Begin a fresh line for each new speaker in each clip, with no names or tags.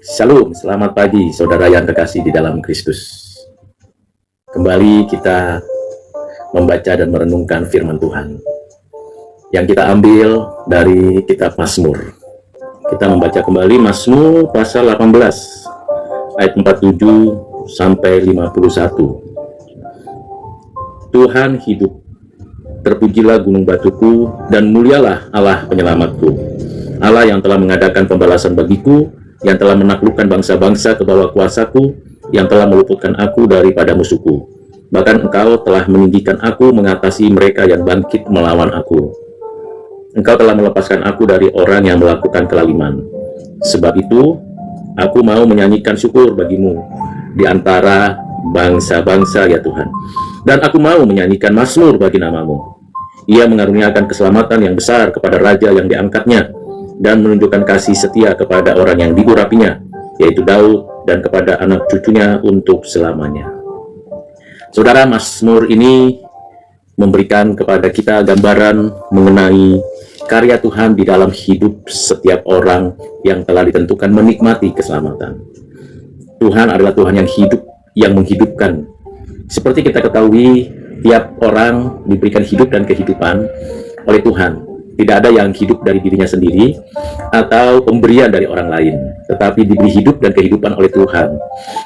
Shalom, selamat pagi saudara yang terkasih di dalam Kristus. Kembali kita membaca dan merenungkan firman Tuhan yang kita ambil dari kitab Mazmur. Kita membaca kembali Mazmur pasal 18 ayat 47 sampai 51. Tuhan hidup, terpujilah gunung batuku dan mulialah Allah penyelamatku. Allah yang telah mengadakan pembalasan bagiku, yang telah menaklukkan bangsa-bangsa ke bawah kuasaku, yang telah meluputkan aku daripada musuhku. Bahkan Engkau telah meninggikan aku mengatasi mereka yang bangkit melawan aku. Engkau telah melepaskan aku dari orang yang melakukan kelaliman. Sebab itu, aku mau menyanyikan syukur bagimu di antara bangsa-bangsa, ya Tuhan. Dan aku mau menyanyikan mazmur bagi namamu. Ia mengaruniakan keselamatan yang besar kepada raja yang diangkatnya, dan menunjukkan kasih setia kepada orang yang diurapinya, yaitu Daud, dan kepada anak cucunya untuk selamanya. Saudara, Mazmur ini memberikan kepada kita gambaran mengenai karya Tuhan di dalam hidup setiap orang yang telah ditentukan menikmati keselamatan. Tuhan adalah Tuhan yang hidup, yang menghidupkan. Seperti kita ketahui, tiap orang diberikan hidup dan kehidupan oleh Tuhan. Tidak ada yang hidup dari dirinya sendiri atau pemberian dari orang lain, tetapi diberi hidup dan kehidupan oleh Tuhan.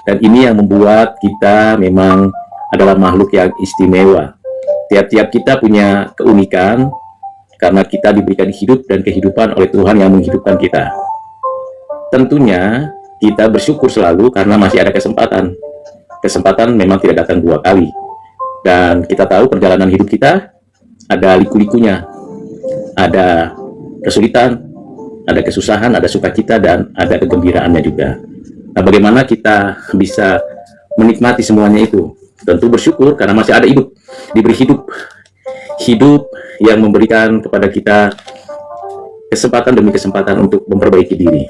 Dan ini yang membuat kita memang adalah makhluk yang istimewa. Tiap-tiap kita punya keunikan karena kita diberikan hidup dan kehidupan oleh Tuhan yang menghidupkan kita. Tentunya kita bersyukur selalu karena masih ada kesempatan. Kesempatan memang tidak datang dua kali. Dan kita tahu perjalanan hidup kita ada liku-likunya. Ada kesulitan, ada kesusahan, ada sukacita, dan ada kegembiraannya juga. Nah, bagaimana kita bisa menikmati semuanya itu? Tentu bersyukur karena masih ada hidup, diberi hidup. Hidup yang memberikan kepada kita kesempatan demi kesempatan untuk memperbaiki diri.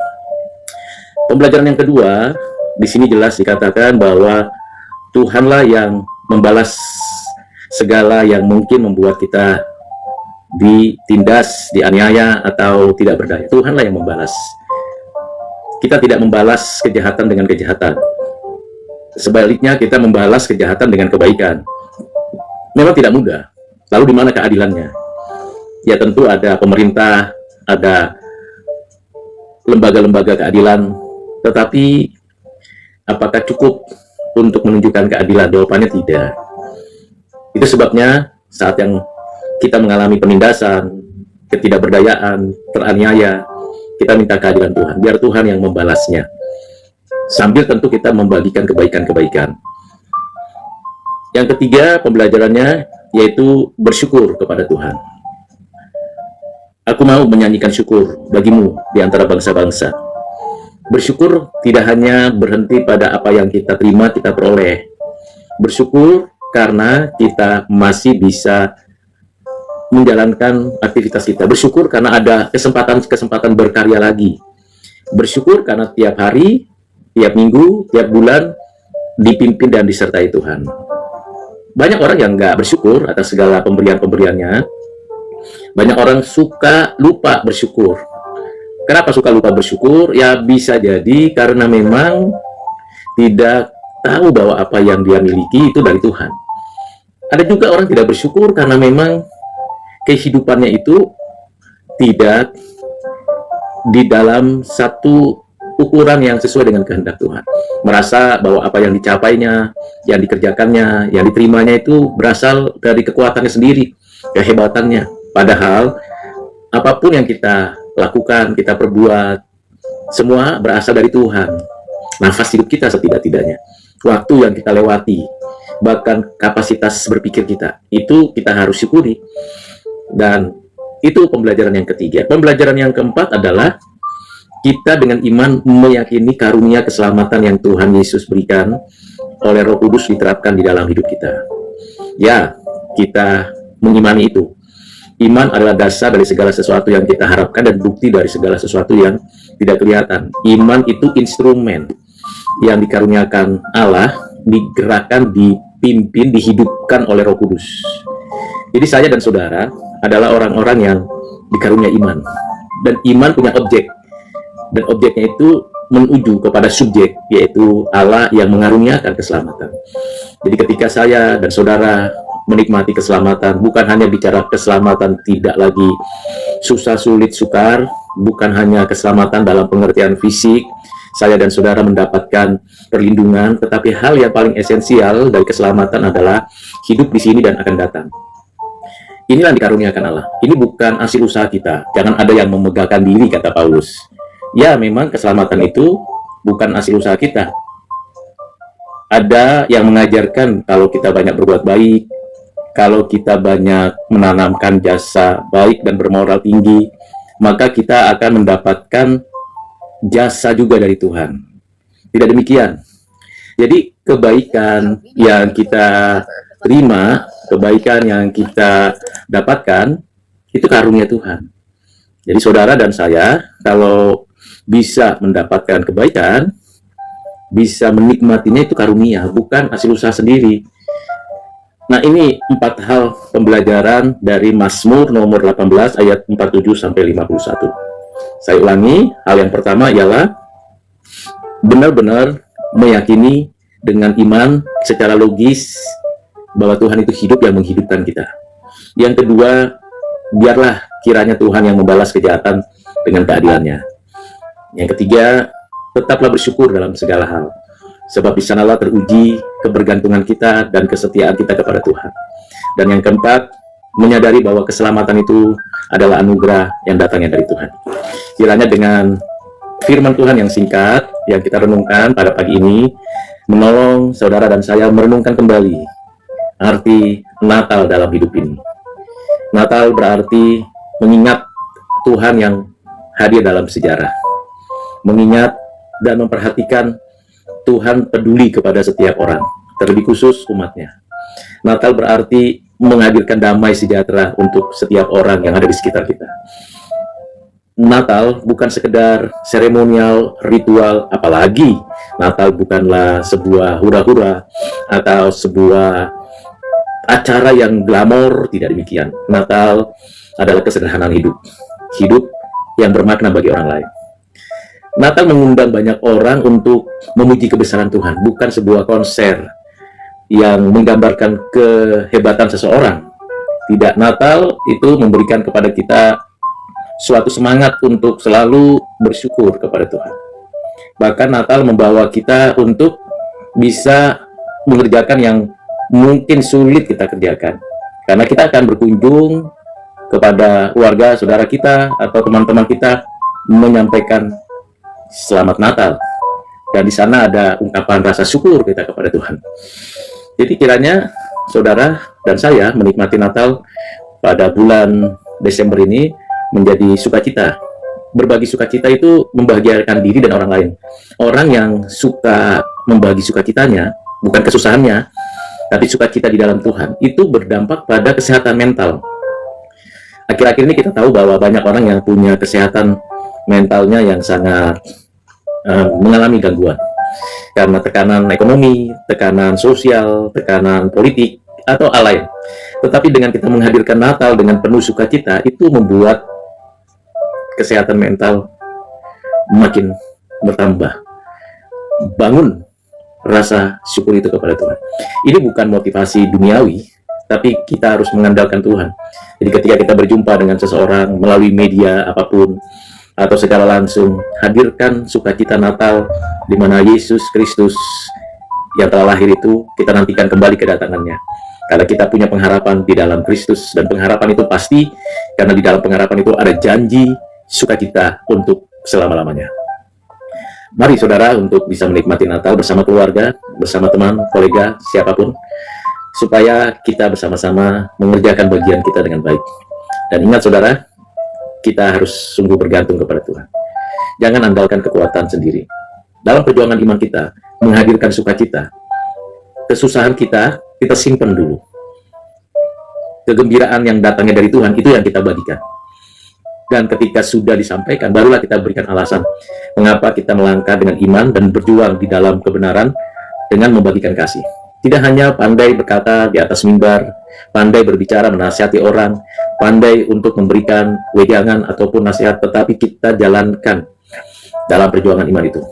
Pembelajaran yang kedua, di sini jelas dikatakan bahwa Tuhanlah yang membalas segala yang mungkin membuat kita ditindas, dianiaya, atau tidak berdaya. Tuhanlah yang membalas. Kita tidak membalas kejahatan dengan kejahatan. Sebaliknya, kita membalas kejahatan dengan kebaikan. Memang tidak mudah. Lalu di mana keadilannya? Ya tentu ada pemerintah, ada lembaga-lembaga keadilan. Tetapi apakah cukup untuk menunjukkan keadilan? Jawabannya tidak. Itu sebabnya saat yang kita mengalami penindasan, ketidakberdayaan, teraniaya, kita minta keadilan Tuhan, biar Tuhan yang membalasnya. Sambil tentu kita membagikan kebaikan-kebaikan. Yang ketiga, pembelajarannya yaitu bersyukur kepada Tuhan. Aku mau menyanyikan syukur bagimu di antara bangsa-bangsa. Bersyukur tidak hanya berhenti pada apa yang kita terima, kita peroleh. Bersyukur karena kita masih bisa menjalankan aktivitas kita. Bersyukur karena ada kesempatan berkarya lagi. Bersyukur karena tiap hari, tiap minggu, tiap bulan dipimpin dan disertai Tuhan. Banyak orang yang nggak bersyukur atas segala pemberian-pemberiannya. Banyak orang suka lupa bersyukur. Kenapa suka lupa bersyukur? Ya bisa jadi karena memang tidak tahu bahwa apa yang dia miliki itu dari Tuhan. Ada juga orang tidak bersyukur karena memang kehidupannya itu tidak di dalam satu ukuran yang sesuai dengan kehendak Tuhan. Merasa bahwa apa yang dicapainya, yang dikerjakannya, yang diterimanya itu berasal dari kekuatannya sendiri, kehebatannya. Padahal apapun yang kita lakukan, kita perbuat, semua berasal dari Tuhan. Nafas hidup kita setidak-tidaknya, waktu yang kita lewati, bahkan kapasitas berpikir kita, itu kita harus syukuri. Dan itu pembelajaran yang ketiga. Pembelajaran yang keempat adalah kita dengan iman meyakini karunia keselamatan yang Tuhan Yesus berikan oleh Roh Kudus diterapkan di dalam hidup kita. Ya, kita mengimani itu. Iman adalah dasar dari segala sesuatu yang kita harapkan dan bukti dari segala sesuatu yang tidak kelihatan. Iman itu instrumen yang dikaruniakan Allah, digerakkan, dipimpin, dihidupkan oleh Roh Kudus. Jadi saya dan saudara adalah orang-orang yang dikarunia iman. Dan iman punya objek. Dan objeknya itu menuju kepada subjek, yaitu Allah yang mengaruniakan keselamatan. Jadi ketika saya dan saudara menikmati keselamatan, bukan hanya bicara keselamatan tidak lagi susah, sulit, sukar, bukan hanya keselamatan dalam pengertian fisik, saya dan saudara mendapatkan perlindungan, tetapi hal yang paling esensial dari keselamatan adalah hidup di sini dan akan datang. Inilah yang dikaruniakan Allah. Ini bukan hasil usaha kita. Jangan ada yang memegahkan diri, kata Paulus. Ya, memang keselamatan itu bukan hasil usaha kita. Ada yang mengajarkan kalau kita banyak berbuat baik, kalau kita banyak menanamkan jasa baik dan bermoral tinggi, maka kita akan mendapatkan jasa juga dari Tuhan. Tidak demikian. Jadi kebaikan yang kita terima, kebaikan yang kita dapatkan, itu karunia Tuhan. Jadi saudara dan saya, kalau bisa mendapatkan kebaikan, bisa menikmatinya, itu karunia, bukan hasil usaha sendiri. Nah, ini 4 hal pembelajaran dari Mazmur nomor 18 ayat 47-51. Saya ulangi, hal yang pertama ialah benar-benar meyakini dengan iman secara logis bahwa Tuhan itu hidup yang menghidupkan kita. Yang kedua, biarlah kiranya Tuhan yang membalas kejahatan dengan keadilannya. Yang ketiga, tetaplah bersyukur dalam segala hal, sebab di sanalah teruji kebergantungan kita dan kesetiaan kita kepada Tuhan. Dan yang keempat, menyadari bahwa keselamatan itu adalah anugerah yang datangnya dari Tuhan. Kiranya dengan firman Tuhan yang singkat yang kita renungkan pada pagi ini, menolong saudara dan saya merenungkan kembali arti Natal dalam hidup ini. Natal berarti mengingat Tuhan yang hadir dalam sejarah, mengingat dan memperhatikan Tuhan peduli kepada setiap orang, terlebih khusus umatnya. Natal berarti menghadirkan damai sejahtera untuk setiap orang yang ada di sekitar kita. Natal bukan sekedar seremonial, ritual, apalagi Natal bukanlah sebuah hura-hura atau sebuah acara yang glamor, tidak demikian. Natal adalah kesederhanaan hidup, hidup yang bermakna bagi orang lain. Natal mengundang banyak orang untuk memuji kebesaran Tuhan, bukan sebuah konser yang menggambarkan kehebatan seseorang. Tidak, Natal itu memberikan kepada kita suatu semangat untuk selalu bersyukur kepada Tuhan. Bahkan Natal membawa kita untuk bisa mengerjakan yang mungkin sulit kita kerjakan, karena kita akan berkunjung kepada keluarga, saudara kita, atau teman-teman kita, menyampaikan Selamat Natal. Dan di sana ada ungkapan rasa syukur kita kepada Tuhan. Jadi kiranya saudara dan saya menikmati Natal pada bulan Desember ini menjadi sukacita. Berbagi sukacita itu membahagiakan diri dan orang lain. Orang yang suka membagi sukacitanya, bukan kesusahannya, tapi sukacita di dalam Tuhan, itu berdampak pada kesehatan mental. Akhir-akhir ini kita tahu bahwa banyak orang yang punya kesehatan mentalnya yang sangat mengalami gangguan karena tekanan ekonomi, tekanan sosial, tekanan politik, atau hal lain. Tetapi dengan kita menghadirkan Natal dengan penuh sukacita, itu membuat kesehatan mental makin bertambah. Bangun rasa syukur itu kepada Tuhan. Ini bukan motivasi duniawi, tapi kita harus mengandalkan Tuhan. Jadi ketika kita berjumpa dengan seseorang melalui media apapun, atau secara langsung, hadirkan sukacita Natal di mana Yesus Kristus yang telah lahir itu, kita nantikan kembali kedatangannya. Karena kita punya pengharapan di dalam Kristus, dan pengharapan itu pasti, karena di dalam pengharapan itu ada janji sukacita untuk selama-lamanya. Mari saudara untuk bisa menikmati Natal bersama keluarga, bersama teman, kolega, siapapun, supaya kita bersama-sama mengerjakan bagian kita dengan baik. Dan ingat saudara, kita harus sungguh bergantung kepada Tuhan. Jangan andalkan kekuatan sendiri. Dalam perjuangan iman kita, menghadirkan sukacita, kesusahan kita simpan dulu. Kegembiraan yang datangnya dari Tuhan, itu yang kita bagikan. Dan ketika sudah disampaikan, barulah kita berikan alasan mengapa kita melangkah dengan iman dan berjuang di dalam kebenaran dengan membagikan kasih. Tidak hanya pandai berkata di atas mimbar, pandai berbicara menasihati orang, pandai untuk memberikan wejangan ataupun nasihat, tetapi kita jalankan dalam perjuangan iman itu.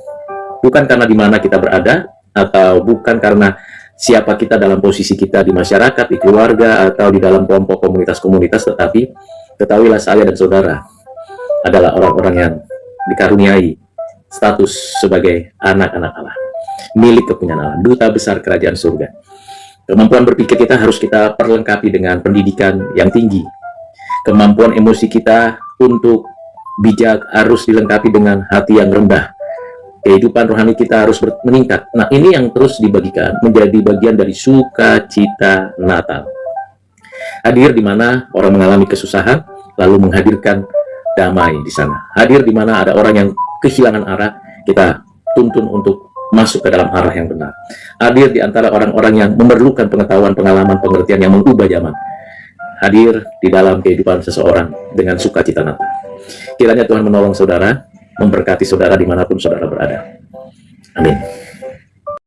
bukan karena di mana kita berada, atau bukan karena siapa kita dalam posisi kita di masyarakat, di keluarga, atau di dalam kelompok komunitas-komunitas, tetapi ketahuilah saya dan saudara adalah orang-orang yang dikaruniai status sebagai anak-anak Allah, milik kepunyaan Allah, duta besar kerajaan surga. Kemampuan berpikir kita harus kita perlengkapi dengan pendidikan yang tinggi. Kemampuan emosi kita untuk bijak harus dilengkapi dengan hati yang rendah. Kehidupan rohani kita harus meningkat. Nah, ini yang terus dibagikan menjadi bagian dari sukacita Natal. Hadir di mana orang mengalami kesusahan, lalu menghadirkan damai di sana. Hadir di mana ada orang yang kehilangan arah, kita tuntun untuk masuk ke dalam arah yang benar. Hadir di antara orang-orang yang memerlukan pengetahuan, pengalaman, pengertian yang mengubah zaman. Hadir di dalam kehidupan seseorang dengan sukacita Natal. Kiranya Tuhan menolong saudara, memberkati saudara dimanapun saudara berada. Amin.